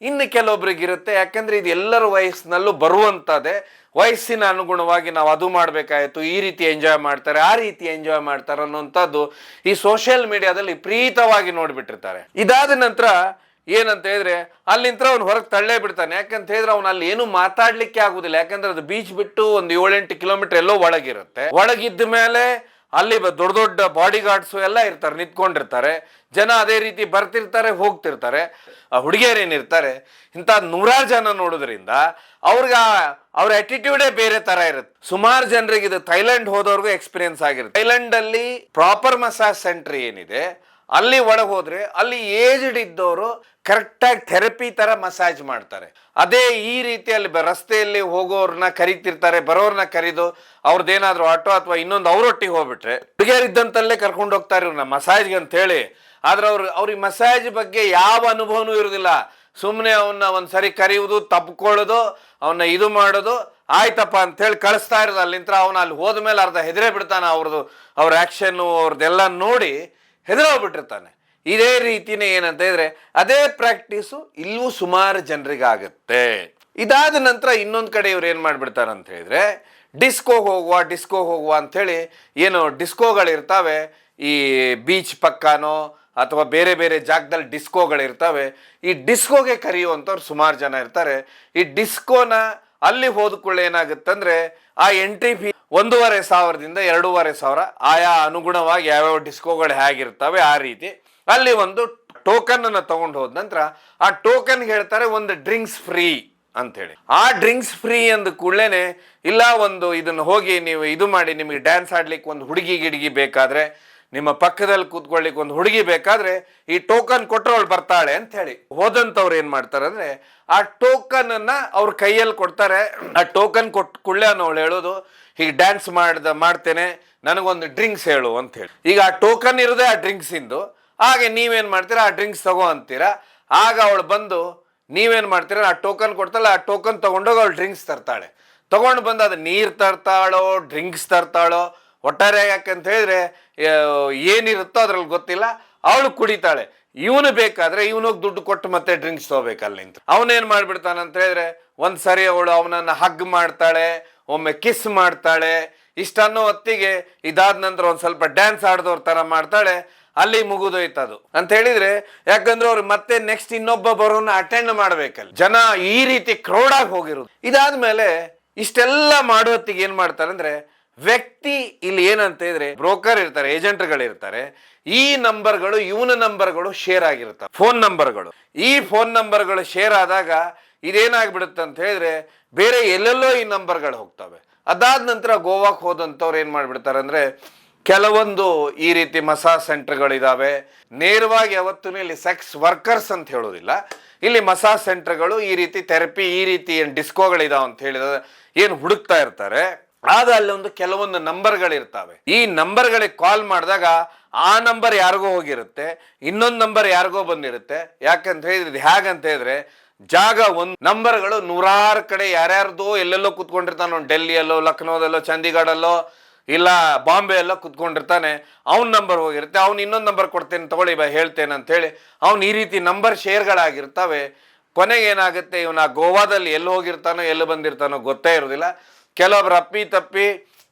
ಇನ್ನು ಕೆಲವೊಬ್ರಿಗೆ ಇರುತ್ತೆ, ಯಾಕಂದ್ರೆ ಇದು ಎಲ್ಲರ ವಯಸ್ಸಿನಲ್ಲೂ ಬರುವಂತದ್ದೇ. ವಯಸ್ಸಿನ ಅನುಗುಣವಾಗಿ ನಾವು ಅದು ಮಾಡ್ಬೇಕಾಯ್ತು, ಈ ರೀತಿ ಎಂಜಾಯ್ ಮಾಡ್ತಾರೆ, ಆ ರೀತಿ ಎಂಜಾಯ್ ಮಾಡ್ತಾರೆ ಅನ್ನುವಂಥದ್ದು ಈ ಸೋಷಿಯಲ್ ಮೀಡಿಯಾದಲ್ಲಿ ವಿಪರೀತವಾಗಿ ನೋಡ್ಬಿಟ್ಟಿರ್ತಾರೆ. ಇದಾದ ನಂತರ ಏನಂತ ಹೇಳಿದ್ರೆ ಅಲ್ಲಿಂದ ಅವ್ನು ಹೊರಗೆ ತಳ್ಳೇ ಬಿಡ್ತಾನೆ. ಯಾಕಂತ ಹೇಳಿದ್ರೆ ಅವ್ನು ಅಲ್ಲಿ ಏನು ಮಾತಾಡ್ಲಿಕ್ಕೆ ಆಗುದಿಲ್ಲ. ಯಾಕಂದ್ರೆ ಅದು ಬೀಚ್ ಬಿಟ್ಟು ಒಂದು 7-8 ಕಿಲೋಮೀಟರ್ ಎಲ್ಲೋ ಒಳಗಿರುತ್ತೆ. ಒಳಗಿದ್ದ ಮೇಲೆ ಅಲ್ಲಿ ದೊಡ್ಡ ದೊಡ್ಡ ಬಾಡಿ ಗಾರ್ಡ್ಸು ಎಲ್ಲ ಇರ್ತಾರೆ, ನಿಂತ್ಕೊಂಡಿರ್ತಾರೆ. ಜನ ಅದೇ ರೀತಿ ಬರ್ತಿರ್ತಾರೆ, ಹೋಗ್ತಿರ್ತಾರೆ. ಆ ಹುಡುಗಿಯರೇನಿರ್ತಾರೆ ಇಂಥ 100 ಜನ ನೋಡೋದ್ರಿಂದ ಅವ್ರ ಆಟಿಟ್ಯೂಡೇ ಬೇರೆ ತರ ಇರುತ್ತೆ. ಸುಮಾರು ಜನರಿಗೆ ಇದು ಥೈಲ್ಯಾಂಡ್ ಹೋದವ್ರಿಗೂ ಎಕ್ಸ್ಪೀರಿಯನ್ಸ್ ಆಗಿರುತ್ತೆ. ಥೈಲ್ಯಾಂಡ್ ಅಲ್ಲಿ ಪ್ರಾಪರ್ ಮಸಾಜ್ ಸೆಂಟರ್ ಏನಿದೆ ಅಲ್ಲಿ ಒಳಗೆ ಹೋದ್ರೆ ಅಲ್ಲಿ ಏಜ್ಡ್ ಇದ್ದವರು ಕರೆಕ್ಟಾಗಿ ಥೆರಪಿ ತರ ಮಸಾಜ್ ಮಾಡ್ತಾರೆ. ಅದೇ ಈ ರೀತಿಯಲ್ಲಿ ರಸ್ತೆಯಲ್ಲಿ ಹೋಗೋರ್ನ ಕರಿತಿರ್ತಾರೆ, ಬರೋರ್ನ ಕರಿದು ಅವ್ರದ್ದೇನಾದ್ರು ಆಟೋ ಅಥವಾ ಇನ್ನೊಂದು ಅವರೊಟ್ಟಿಗೆ ಹೋಗ್ಬಿಟ್ರೆ ಹುಡುಗಿಯರಿದ್ದಂತಲ್ಲೇ ಕರ್ಕೊಂಡು ಹೋಗ್ತಾರೆ ಇವ್ರನ್ನ ಮಸಾಜ್ಗೆ ಅಂತ ಹೇಳಿ. ಆದ್ರೆ ಅವ್ರಿಗೆ ಮಸಾಜ್ ಬಗ್ಗೆ ಯಾವ ಅನುಭವನೂ ಇರುವುದಿಲ್ಲ. ಸುಮ್ಮನೆ ಅವನ್ನ ಒಂದ್ಸರಿ ಕರೆಯುವುದು, ತಪ್ಕೊಳ್ಳೋದು, ಅವನ್ನ ಇದು ಮಾಡೋದು, ಆಯ್ತಪ್ಪ ಅಂತೇಳಿ ಕಳಿಸ್ತಾ ಇರೋದು. ಅಲ್ಲಿಂದ ಅವನು ಅಲ್ಲಿ ಹೋದ್ಮೇಲೆ ಅರ್ಧ ಹೆದರೇ ಬಿಡ್ತಾನೆ. ಅವ್ರ ಆ್ಯಕ್ಷನ್ನು ಅವ್ರದ್ದೆಲ್ಲ ನೋಡಿ ಹೆದರೋಗ್ಬಿಟ್ಟಿರ್ತಾನೆ. ಇದೇ ರೀತಿನೇ ಏನಂತ ಇದ್ರೆ ಅದೇ ಪ್ರಾಕ್ಟೀಸು ಇಲ್ಲೂ ಸುಮಾರು ಜನರಿಗೆ ಆಗುತ್ತೆ. ಇದಾದ ನಂತರ ಇನ್ನೊಂದು ಕಡೆ ಇವ್ರು ಏನು ಮಾಡಿಬಿಡ್ತಾರೆ ಅಂತ ಹೇಳಿದ್ರೆ, ಡಿಸ್ಕೋ ಹೋಗುವ ಅಂಥೇಳಿ ಏನು ಡಿಸ್ಕೋಗಳಿರ್ತಾವೆ ಈ ಬೀಚ್ ಪಕ್ಕನೋ ಅಥವಾ ಬೇರೆ ಬೇರೆ ಜಾಗದಲ್ಲಿ ಡಿಸ್ಕೋಗಳಿರ್ತವೆ. ಈ ಡಿಸ್ಕೋಗೆ ಕರೆಯುವಂಥವ್ರು ಸುಮಾರು ಜನ ಇರ್ತಾರೆ. ಈ ಡಿಸ್ಕೋನ ಅಲ್ಲಿ ಹೋದ್ಕೊಳ್ಳೆ ಏನಾಗುತ್ತಂದ್ರೆ ಆ ಎಂಟ್ರಿ ಫೀ 1,500ದಿಂದ 2,500 ಆಯಾ ಅನುಗುಣವಾಗಿ ಯಾವ್ಯಾವ ಡಿಸ್ಕೋಗಳು ಹೇಗಿರ್ತವೆ ಆ ರೀತಿ. ಅಲ್ಲಿ ಒಂದು ಟೋಕನ್ ಅನ್ನು ತಗೊಂಡು ಹೋದ ನಂತರ ಆ ಟೋಕನ್ ಹೇಳ್ತಾರೆ ಒಂದು ಡ್ರಿಂಕ್ಸ್ ಫ್ರೀ ಅಂತೇಳಿ. ಆ ಡ್ರಿಂಕ್ಸ್ ಫ್ರೀ ಅಂದ ಕೂಡಲೇ ಇಲ್ಲ ಒಂದು ಇದನ್ನು ಹೋಗಿ ನೀವು ಇದು ಮಾಡಿ, ನಿಮಗೆ ಡ್ಯಾನ್ಸ್ ಆಡ್ಲಿಕ್ಕೆ ಒಂದು ಹುಡುಗಿ ಬೇಕಾದ್ರೆ, ನಿಮ್ಮ ಪಕ್ಕದಲ್ಲಿ ಕೂತ್ಕೊಳ್ಳಿಕ್ಕೆ ಒಂದು ಹುಡುಗಿ ಬೇಕಾದ್ರೆ ಈ ಟೋಕನ್ ಕೊಟ್ಟರೆ ಅವಳು ಬರ್ತಾಳೆ ಅಂತ ಹೇಳಿ ಹೋದಂಥವ್ರು ಏನು ಮಾಡ್ತಾರೆ ಅಂದ್ರೆ ಆ ಟೋಕನ್ ಅನ್ನ ಅವ್ರ ಕೈಯಲ್ಲಿ ಕೊಡ್ತಾರೆ. ಆ ಟೋಕನ್ ಕೊಟ್ಟು ಕೂಡಲೇ ಅವಳು ಹೇಳೋದು, ಹೀಗೆ ಡ್ಯಾನ್ಸ್ ಮಾಡ್ತೇನೆ, ನನಗೊಂದು ಡ್ರಿಂಕ್ಸ್ ಹೇಳು ಅಂತ ಹೇಳಿ. ಈಗ ಆ ಟೋಕನ್ ಇರೋದೇ ಆ ಡ್ರಿಂಕ್ಸ್ ಇಂದು. ಹಾಗೆ ನೀವೇನು ಮಾಡ್ತೀರಾ, ಆ ಡ್ರಿಂಕ್ಸ್ ತಗೋ ಅಂತೀರಾ. ಆಗ ಅವಳು ಬಂದು ನೀವೇನು ಮಾಡ್ತೀರ, ಆ ಟೋಕನ್ ಕೊಡ್ತಾಳೆ, ಆ ಟೋಕನ್ ತಗೊಂಡೋಗಿ ಅವಳು ಡ್ರಿಂಕ್ಸ್ ತರ್ತಾಳೆ. ತಗೊಂಡು ಬಂದು ಅದು ನೀರು ತರ್ತಾಳೋ ಡ್ರಿಂಕ್ಸ್ ತರ್ತಾಳೋ ಒಟ್ಟಾರೆ, ಯಾಕಂತ ಹೇಳಿದ್ರೆ ಏನಿರುತ್ತೋ ಅದ್ರಲ್ಲಿ ಗೊತ್ತಿಲ್ಲ, ಅವಳು ಕುಡಿತಾಳೆ. ಇವನು ಬೇಕಾದ್ರೆ ಇವನಿಗೆ ದುಡ್ಡು ಕೊಟ್ಟು ಮತ್ತೆ ಡ್ರಿಂಕ್ಸ್ ತಗೋಬೇಕಲ್ಲಿಂತ. ಅವನೇನು ಮಾಡ್ಬಿಡ್ತಾನಂತ ಹೇಳಿದ್ರೆ ಒಂದ್ಸರಿ ಅವಳು ಅವನನ್ನು ಹಗ್ ಮಾಡ್ತಾಳೆ, ಒಮ್ಮೆ ಕಿಸ್ ಮಾಡ್ತಾಳೆ. ಇಷ್ಟನ್ನೋ ಹೊತ್ತಿಗೆ ಇದಾದ ನಂತರ ಒಂದು ಸ್ವಲ್ಪ ಡ್ಯಾನ್ಸ್ ಆಡ್ದವ್ರ ಥರ ಮಾಡ್ತಾಳೆ. ಅಲ್ಲಿ ಮುಗಿದೋಯ್ತದು ಅಂತ ಹೇಳಿದ್ರೆ, ಯಾಕಂದ್ರೆ ಅವ್ರು ಮತ್ತೆ ನೆಕ್ಸ್ಟ್ ಇನ್ನೊಬ್ಬ ಬರೋನ್ನ ಅಟೆಂಡ್ ಮಾಡ್ಬೇಕಲ್ಲ. ಜನ ಈ ರೀತಿ ಕ್ರೌಡ್ ಆಗಿ ಹೋಗಿರೋದು. ಇದಾದ್ಮೇಲೆ ಇಷ್ಟೆಲ್ಲ ಮಾಡೋತ್ತಿಗೆ ಏನ್ ಮಾಡ್ತಾರೆ ಅಂದ್ರೆ, ವ್ಯಕ್ತಿ ಇಲ್ಲಿ ಏನಂತ ಇದ್ರೆ ಬ್ರೋಕರ್ ಇರ್ತಾರೆ, ಏಜೆಂಟ್ಗಳಿರ್ತಾರೆ. ಈ ನಂಬರ್ಗಳು ಇವನ ನಂಬರ್ಗಳು ಶೇರ್ ಆಗಿರ್ತಾರೆ, ಫೋನ್ ನಂಬರ್ಗಳು. ಈ ಫೋನ್ ನಂಬರ್ಗಳು ಶೇರ್ ಆದಾಗ ಇದೇನಾಗ್ಬಿಡುತ್ತೆ ಅಂತ ಹೇಳಿದ್ರೆ ಬೇರೆ ಎಲ್ಲೆಲ್ಲೋ ಈ ನಂಬರ್ಗಳು ಹೋಗ್ತವೆ. ಅದಾದ ನಂತರ ಗೋವಾಕ್ಕೆ ಹೋದಂಥವ್ರು ಏನ್ ಮಾಡ್ಬಿಡ್ತಾರೆ ಅಂದ್ರೆ, ಕೆಲವೊಂದು ಈ ರೀತಿ ಮಸಾಜ್ ಸೆಂಟರ್ಗಳಿದಾವೆ. ನೇರವಾಗಿ ಯಾವತ್ತೂ ಇಲ್ಲಿ ಸೆಕ್ಸ್ ವರ್ಕರ್ಸ್ ಅಂತ ಹೇಳೋದಿಲ್ಲ. ಇಲ್ಲಿ ಮಸಾಜ್ ಸೆಂಟರ್ಗಳು ಈ ರೀತಿ ಥೆರಪಿ, ಈ ರೀತಿ ಏನು ಡಿಸ್ಕೋಗಳಿದಾವೆ ಅಂತ ಹೇಳಿದ ಏನು ಹುಡುಕ್ತಾ ಇರ್ತಾರೆ. ಆಗ ಅಲ್ಲೊಂದು ಕೆಲವೊಂದು ನಂಬರ್ಗಳಿರ್ತವೆ. ಈ ನಂಬರ್ಗಳಿಗೆ ಕಾಲ್ ಮಾಡಿದಾಗ ಆ ನಂಬರ್ ಯಾರಿಗೋ ಹೋಗಿರುತ್ತೆ, ಇನ್ನೊಂದು ನಂಬರ್ ಯಾರಿಗೋ ಬಂದಿರುತ್ತೆ. ಯಾಕಂತ ಹೇಳಿದ್ರೆ ಹೇಗಂತ ಹೇಳಿದ್ರೆ ಜಾಗ ಒಂದು ನಂಬರ್ಗಳು ನೂರಾರು ಕಡೆ ಯಾರ್ಯಾರ್ದೋ ಎಲ್ಲೆಲ್ಲೋ ಕುತ್ಕೊಂಡಿರ್ತಾನೋ, ಡೆಲ್ಲಿಯಲ್ಲೋ, ಲಕ್ನೋದಲ್ಲೋ, ಚಂಡೀಗಢಲ್ಲೋ, ಇಲ್ಲ ಬಾಂಬೆ ಎಲ್ಲ ಕುತ್ಕೊಂಡಿರ್ತಾನೆ. ಅವ್ನ ನಂಬರ್ ಹೋಗಿರುತ್ತೆ, ಅವ್ನು ಇನ್ನೊಂದು ನಂಬರ್ ಕೊಡ್ತೇನೆ ತಗೊಳ್ಳಿ ಹೇಳ್ತೇನೆ ಅಂತ ಹೇಳಿ ಅವ್ನು ಈ ರೀತಿ ನಂಬರ್ ಶೇರ್ಗಳಾಗಿರ್ತವೆ. ಕೊನೆಗೆ ಏನಾಗುತ್ತೆ, ಇವನು ಆ ಗೋವಾದಲ್ಲಿ ಎಲ್ಲಿ ಹೋಗಿರ್ತಾನೋ ಎಲ್ಲಿ ಬಂದಿರ್ತಾನೋ ಗೊತ್ತೇ ಇರೋದಿಲ್ಲ. ಕೆಲವೊಬ್ರು ಅಪ್ಪಿ ತಪ್ಪಿ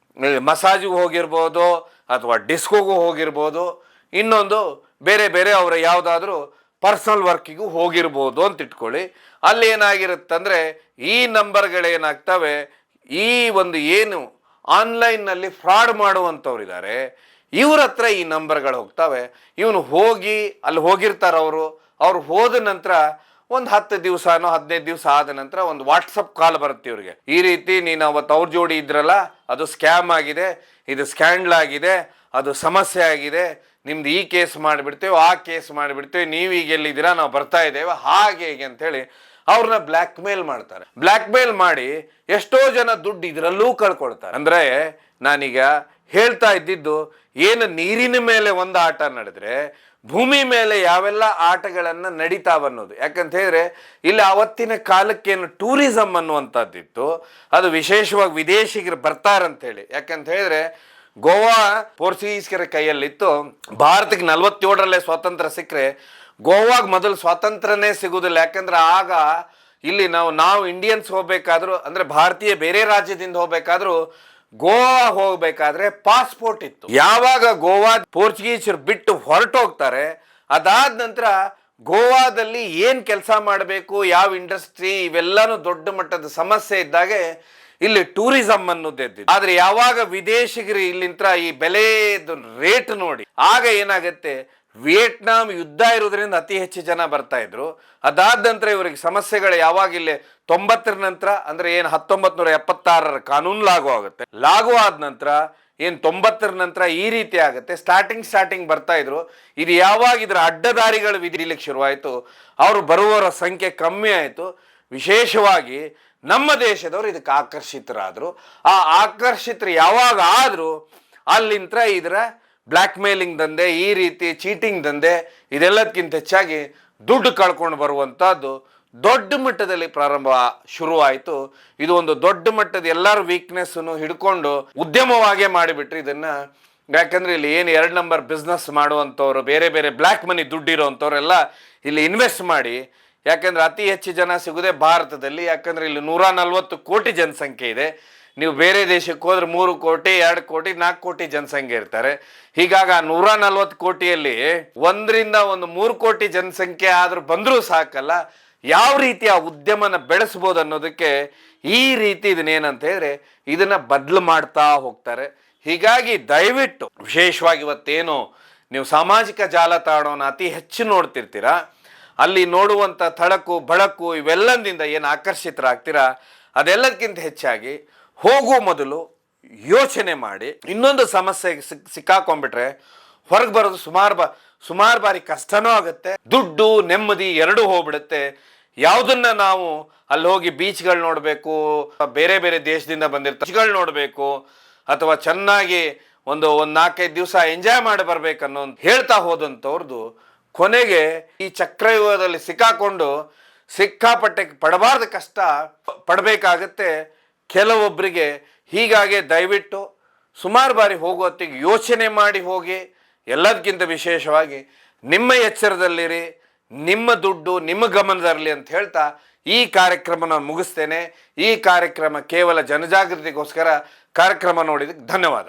ಮಸಾಜಿಗೂ ಹೋಗಿರ್ಬೋದು ಅಥವಾ ಡಿಸ್ಕೋಗೂ ಹೋಗಿರ್ಬೋದು, ಇನ್ನೊಂದು ಬೇರೆ ಬೇರೆ ಅವರ ಯಾವುದಾದ್ರೂ ಪರ್ಸನಲ್ ವರ್ಕಿಗೂ ಹೋಗಿರ್ಬೋದು ಅಂತ ಇಟ್ಕೊಳ್ಳಿ. ಅಲ್ಲಿ ಏನಾಗಿರುತ್ತಂದ್ರೆ ಈ ನಂಬರ್ಗಳೇನಾಗ್ತವೆ, ಈ ಒಂದು ಏನು ಆನ್ಲೈನ್ನಲ್ಲಿ ಫ್ರಾಡ್ ಮಾಡುವಂಥವ್ರಿದ್ದಾರೆ ಇವ್ರ ಹತ್ರ ಈ ನಂಬರ್ಗಳು ಹೋಗ್ತವೆ. ಇವನು ಹೋಗಿ ಅಲ್ಲಿ ಹೋಗಿರ್ತಾರೆ. ಅವ್ರು ಹೋದ ನಂತರ ಒಂದು 10 ದಿವಸನೋ 15 ದಿವಸ ಆದ ನಂತರ ಒಂದು ವಾಟ್ಸಪ್ ಕಾಲ್ ಬರುತ್ತೆ ಇವ್ರಿಗೆ. ಈ ರೀತಿ ನೀನು ಅವತ್ತು ಅವ್ರ ಜೋಡಿ ಇದ್ರಲ್ಲ, ಅದು ಸ್ಕ್ಯಾಮ್ ಆಗಿದೆ, ಇದು ಸ್ಕ್ಯಾಂಡಲ್ ಆಗಿದೆ, ಅದು ಸಮಸ್ಯೆ ಆಗಿದೆ, ನಿಮ್ದು ಈ ಕೇಸ್ ಮಾಡಿಬಿಡ್ತೇವೆ, ಆ ಕೇಸ್ ಮಾಡಿಬಿಡ್ತೇವೆ, ನೀವು ಈಗ ಎಲ್ಲಿದ್ದೀರಾ, ನಾವು ಬರ್ತಾ ಇದ್ದೇವೆ, ಹಾಗೆ ಹೀಗೆ ಅಂತೇಳಿ ಅವ್ರನ್ನ ಬ್ಲ್ಯಾಕ್ ಮೇಲ್ ಮಾಡ್ತಾರೆ. ಬ್ಲ್ಯಾಕ್ ಮೇಲ್ ಮಾಡಿ ಎಷ್ಟೋ ಜನ ದುಡ್ಡು ಇದರಲ್ಲೂ ಕಳ್ಕೊಳ್ತಾರೆ. ಅಂದ್ರೆ ನಾನೀಗ ಹೇಳ್ತಾ ಇದ್ದಿದ್ದು ಏನು, ನೀರಿನ ಮೇಲೆ ಒಂದು ಆಟ ನಡೆದ್ರೆ ಭೂಮಿ ಮೇಲೆ ಯಾವೆಲ್ಲ ಆಟಗಳನ್ನ ನಡೀತಾವನ್ನೋದು. ಯಾಕಂತ ಹೇಳಿದ್ರೆ ಇಲ್ಲಿ ಅವತ್ತಿನ ಕಾಲಕ್ಕೇನು ಟೂರಿಸಂ ಅನ್ನುವಂಥದ್ದಿತ್ತು, ಅದು ವಿಶೇಷವಾಗಿ ವಿದೇಶಿಗರು ಬರ್ತಾರಂತೇಳಿ. ಯಾಕಂತ ಹೇಳಿದ್ರೆ ಗೋವಾ ಪೋರ್ಚುಗೀಸ್ಕರ ಕೈಯಲ್ಲಿತ್ತು. ಭಾರತಕ್ಕೆ 47ರಲ್ಲೇ ಸ್ವಾತಂತ್ರ್ಯ ಸಿಕ್ಕರೆ ಗೋವಾಗ ಮೊದಲು ಸ್ವಾತಂತ್ರ್ಯನೇ ಸಿಗುವುದಿಲ್ಲ. ಯಾಕಂದ್ರೆ ಆಗ ಇಲ್ಲಿ ನಾವು ಇಂಡಿಯನ್ಸ್ ಹೋಗ್ಬೇಕಾದ್ರು, ಅಂದ್ರೆ ಭಾರತೀಯ ಬೇರೆ ರಾಜ್ಯದಿಂದ ಹೋಗ್ಬೇಕಾದ್ರು ಗೋವಾ ಹೋಗ್ಬೇಕಾದ್ರೆ ಪಾಸ್ಪೋರ್ಟ್ ಇತ್ತು. ಯಾವಾಗ ಗೋವಾ ಪೋರ್ಚುಗೀಸರು ಬಿಟ್ಟು ಹೊರಟೋಗ್ತಾರೆ, ಅದಾದ ನಂತರ ಗೋವಾದಲ್ಲಿ ಏನ್ ಕೆಲಸ ಮಾಡಬೇಕು, ಯಾವ ಇಂಡಸ್ಟ್ರಿ, ಇವೆಲ್ಲಾನು ದೊಡ್ಡ ಮಟ್ಟದ ಸಮಸ್ಯೆ ಇದ್ದಾಗೆ ಇಲ್ಲಿ ಟೂರಿಸಂ ಅನ್ನೋದು ಎದ್ದಿತ್ತು. ಆದ್ರೆ ಯಾವಾಗ ವಿದೇಶಿಗರು ಇಲ್ಲಿಂತ್ರ ಈ ಬೆಲೆದು ರೇಟ್ ನೋಡಿ, ಆಗ ಏನಾಗತ್ತೆ, ವಿಯೆಟ್ನಾಂ ಯುದ್ಧ ಇರೋದ್ರಿಂದ ಅತಿ ಹೆಚ್ಚು ಜನ ಬರ್ತಾ ಇದ್ರು. ಅದಾದ ನಂತರ ಇವರಿಗೆ ಸಮಸ್ಯೆಗಳು ಯಾವಾಗ ಇಲ್ಲಿ 90ರ ನಂತರ, ಅಂದ್ರೆ ಏನು 1976ರ ಕಾನೂನು ಲಾಗು ಆಗುತ್ತೆ. ಲಾಗು ಆದ ನಂತರ ಏನು 90ರ ನಂತರ ಈ ರೀತಿ ಆಗುತ್ತೆ. ಸ್ಟಾರ್ಟಿಂಗ್ ಬರ್ತಾ ಇದ್ರು. ಇದು ಯಾವಾಗ ಇದರ ಅಡ್ಡದಾರಿಗಳು ವಿಧಿಲಿಕ್ಕೆ ಶುರುವಾಯಿತು, ಅವರು ಬರುವವರ ಸಂಖ್ಯೆ ಕಮ್ಮಿ ಆಯಿತು. ವಿಶೇಷವಾಗಿ ನಮ್ಮ ದೇಶದವರು ಇದಕ್ಕೆ ಆಕರ್ಷಿತರಾದರು. ಆ ಆಕರ್ಷಿತರು ಯಾವಾಗ ಆದರೂ ಅಲ್ಲಿಂದ ಇದರ ಬ್ಲ್ಯಾಕ್ ಮೇಲಿಂಗ್ ದಂಧೆ, ಈ ರೀತಿ ಚೀಟಿಂಗ್ ದಂಧೆ, ಇದೆಲ್ಲದಕ್ಕಿಂತ ಹೆಚ್ಚಾಗಿ ದುಡ್ಡು ಕಳ್ಕೊಂಡು ಬರುವಂಥದ್ದು ದೊಡ್ಡ ಮಟ್ಟದಲ್ಲಿ ಪ್ರಾರಂಭ ಶುರುವಾಯಿತು. ಇದು ಒಂದು ದೊಡ್ಡ ಮಟ್ಟದ ಎಲ್ಲರ ವೀಕ್ನೆಸ್ಸನ್ನು ಹಿಡ್ಕೊಂಡು ಉದ್ಯಮವಾಗೇ ಮಾಡಿಬಿಟ್ರು ಇದನ್ನ. ಯಾಕಂದ್ರೆ ಇಲ್ಲಿ ಏನು 2 ನಂಬರ್ ಬಿಸ್ನೆಸ್ ಮಾಡುವಂಥವ್ರು, ಬೇರೆ ಬೇರೆ ಬ್ಲ್ಯಾಕ್ ಮನಿ ದುಡ್ಡಿರೋವಂಥವ್ರೆಲ್ಲ ಇಲ್ಲಿ ಇನ್ವೆಸ್ಟ್ ಮಾಡಿ, ಯಾಕಂದ್ರೆ ಅತಿ ಹೆಚ್ಚು ಜನ ಸಿಗುದೇ ಭಾರತದಲ್ಲಿ. ಯಾಕಂದ್ರೆ ಇಲ್ಲಿ 140 ಕೋಟಿ ಜನಸಂಖ್ಯೆ ಇದೆ. ನೀವು ಬೇರೆ ದೇಶಕ್ಕೆ ಹೋದ್ರೆ 3 ಕೋಟಿ 2 ಕೋಟಿ 4 ಕೋಟಿ ಜನಸಂಖ್ಯೆ ಇರ್ತಾರೆ. ಹೀಗಾಗಿ ಆ 140 ಕೋಟಿಯಲ್ಲಿ 3 ಕೋಟಿ ಜನಸಂಖ್ಯೆ ಆದ್ರೂ ಬಂದರೂ ಸಾಕಲ್ಲ, ಯಾವ ರೀತಿ ಆ ಉದ್ಯಮನ ಬೆಳೆಸ್ಬೋದು ಅನ್ನೋದಕ್ಕೆ ಈ ರೀತಿ ಇದನ್ನೇನಂತ ಹೇಳಿದ್ರೆ ಇದನ್ನ ಬದಲು ಮಾಡ್ತಾ ಹೋಗ್ತಾರೆ. ಹೀಗಾಗಿ ದಯವಿಟ್ಟು ವಿಶೇಷವಾಗಿ ಇವತ್ತೇನು ನೀವು ಸಾಮಾಜಿಕ ಜಾಲತಾಣವನ್ನು ಅತಿ ಹೆಚ್ಚು ನೋಡ್ತಿರ್ತೀರ, ಅಲ್ಲಿ ನೋಡುವಂಥ ಥಳಕು ಬಳಕು ಇವೆಲ್ಲದಿಂದ ಏನು ಆಕರ್ಷಿತರಾಗ್ತೀರಾ, ಅದೆಲ್ಲದಕ್ಕಿಂತ ಹೆಚ್ಚಾಗಿ ಹೋಗುವ ಮೊದಲು ಯೋಚನೆ ಮಾಡಿ. ಇನ್ನೊಂದು ಸಮಸ್ಯೆಗೆ ಸಿಕ್ಕಾಕೊಂಡ್ಬಿಟ್ರೆ ಹೊರಗೆ ಬರೋದು ಸುಮಾರು ಬಾರಿ ಕಷ್ಟನೂ ಆಗುತ್ತೆ, ದುಡ್ಡು ನೆಮ್ಮದಿ ಎರಡೂ ಹೋಗ್ಬಿಡುತ್ತೆ. ಯಾವುದನ್ನ ನಾವು ಅಲ್ಲಿ ಹೋಗಿ ಬೀಚ್ಗಳು ನೋಡಬೇಕು, ಬೇರೆ ಬೇರೆ ದೇಶದಿಂದ ಬಂದಿರ್ತಾರೆ ನೋಡಬೇಕು, ಅಥವಾ ಚೆನ್ನಾಗಿ ಒಂದು 4-5 ದಿವಸ ಎಂಜಾಯ್ ಮಾಡಿ ಬರ್ಬೇಕನ್ನೋ ಹೇಳ್ತಾ ಹೋದಂಥವ್ರದ್ದು ಕೊನೆಗೆ ಈ ಚಕ್ರವ್ಯೂಹದಲ್ಲಿ ಸಿಕ್ಕಾಕೊಂಡು ಸಿಕ್ಕಾಪಟ್ಟೆ ಪಡಬಾರ್ದು ಕಷ್ಟ ಪಡಬೇಕಾಗತ್ತೆ ಕೆಲವೊಬ್ಬರಿಗೆ. ಹೀಗಾಗಿ ದಯವಿಟ್ಟು ಸುಮಾರು ಬಾರಿ ಹೋಗುವತ್ತಿಗೆ ಯೋಚನೆ ಮಾಡಿ ಹೋಗಿ. ಎಲ್ಲದಕ್ಕಿಂತ ವಿಶೇಷವಾಗಿ ನಿಮ್ಮ ಎಚ್ಚರದಲ್ಲಿರಿ, ನಿಮ್ಮ ದುಡ್ಡು ನಿಮ್ಮ ಗಮನದಲ್ಲಿರಲಿ ಅಂತ ಹೇಳ್ತಾ ಈ ಕಾರ್ಯಕ್ರಮನ ಮುಗಿಸ್ತೇನೆ. ಈ ಕಾರ್ಯಕ್ರಮ ಕೇವಲ ಜನಜಾಗೃತಿಗೋಸ್ಕರ ಕಾರ್ಯಕ್ರಮ ನೋಡಿದ್ದಕ್ಕೆ ಧನ್ಯವಾದ.